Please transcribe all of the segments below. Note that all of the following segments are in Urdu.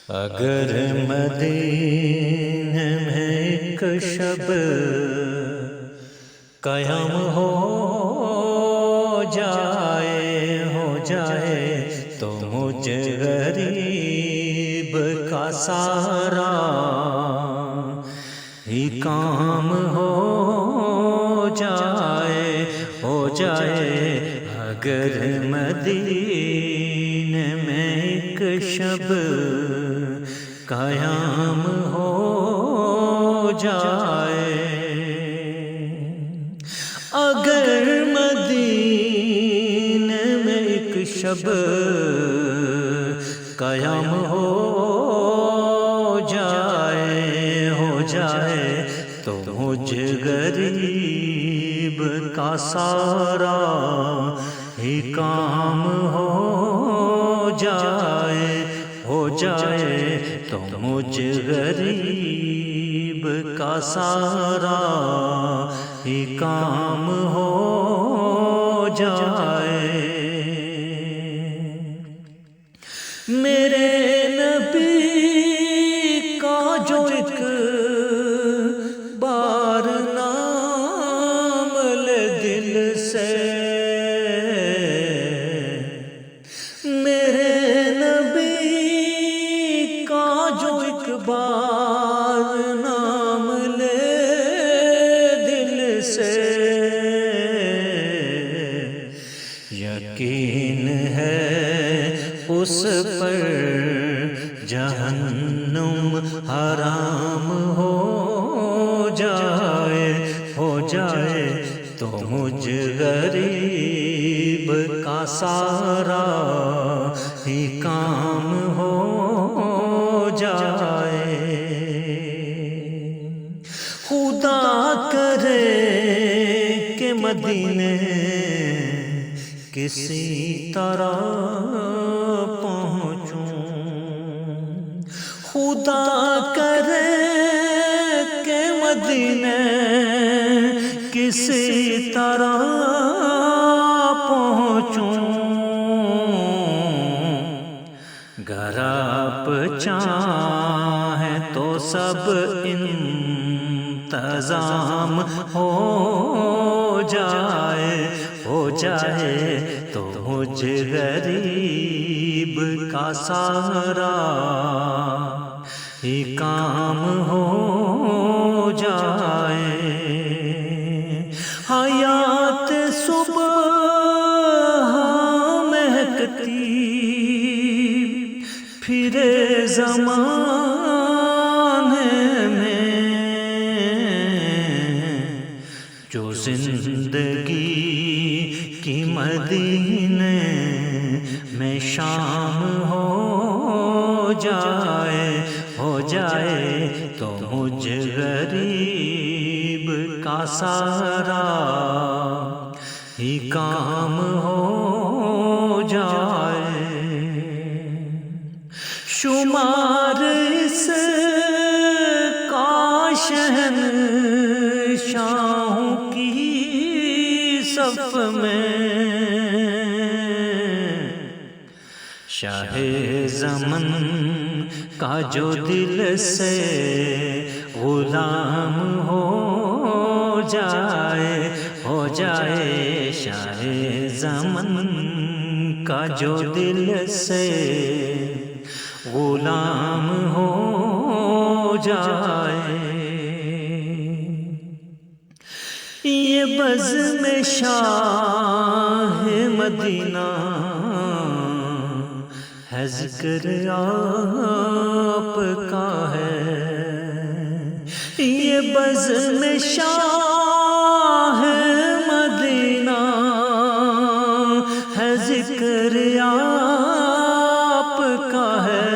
اگر مدینے میں ایک شب قیام ہو جائے تو مجھ غریب کا سارا ہی کام ہو جائے اگر مدینے میں ایک شب قیام ہو جائے، اگر مدینے میں ایک شب قیام ہو جائے تو مجھ غریب کا سارا ہی کام ہو جائے تو مجھ غریب کا سارا ہی کام ہو جائے۔ میرے نبی کا جو ایک بار نام لے دل سے، میرے نبی کا جو ایک بار نام لے دل سے، یقین ہے اس پر جہنم حرام ہو جائے تو مجھ غریب کا سارا ہی کام ہو جائے۔ خدا کرے کہ مدینے کسی طرح پہنچوں، خدا کرے کہ مدینے کسی طرح پہنچوں، گر آپ چاہیں تو سب انتظام ہو جائے تو مجھ غریب کا سارا ہی کام ہو جائے۔ حیات صبح مہکتی پھرے زمانے میں، جو زندگی کی مدینے میں شام ہو جائے تو مجھ غریب کا سارا ہی کام ہو جائے۔ شمار اس کا شہنشاہوں کی صف میں، شاہ زمن کا جو دل سے غلام ہو جائے شاہ زمن کا جو دل سے غلام ہو جائے۔ یہ بزم شاہ مدینہ ہے، ذکر آپ کا ہے، یہ بزم شاہ مدینہ ہے، ذکر آپ کا ہے۔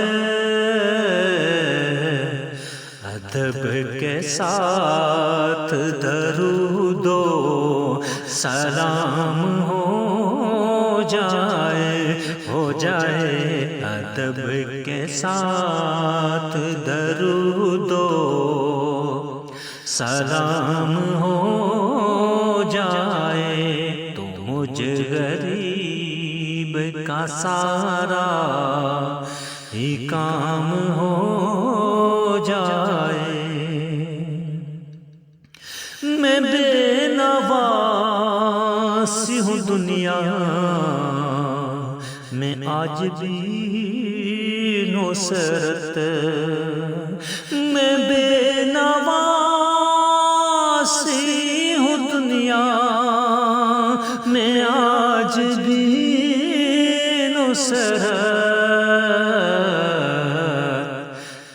ادب کے ساتھ درود و سلام ہو جائے ادب کے ساتھ درود و سلام ہو جائے تو مجھ غریب کا سارا ہی کام ہو جائے۔ میں بے نواسی ہوں دنیا میں آج بھی نصرت، میں بے نواسی ہوں دنیا میں آج بھی نصرت،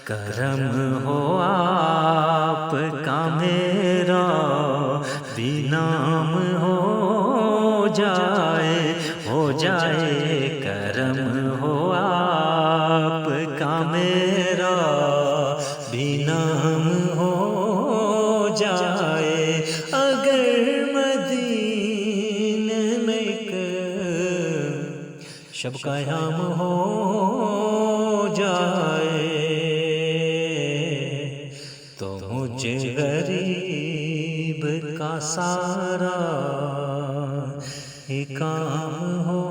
کرم ہو آپ کا میرا بھی نام ہو جائے، کرم ہو آپ کا میرا بھی نام ہو جائے۔ اگر مدینے میں ایک شب قیام ہو جائے تو مجھے غریب کا سارا ہی کام ہو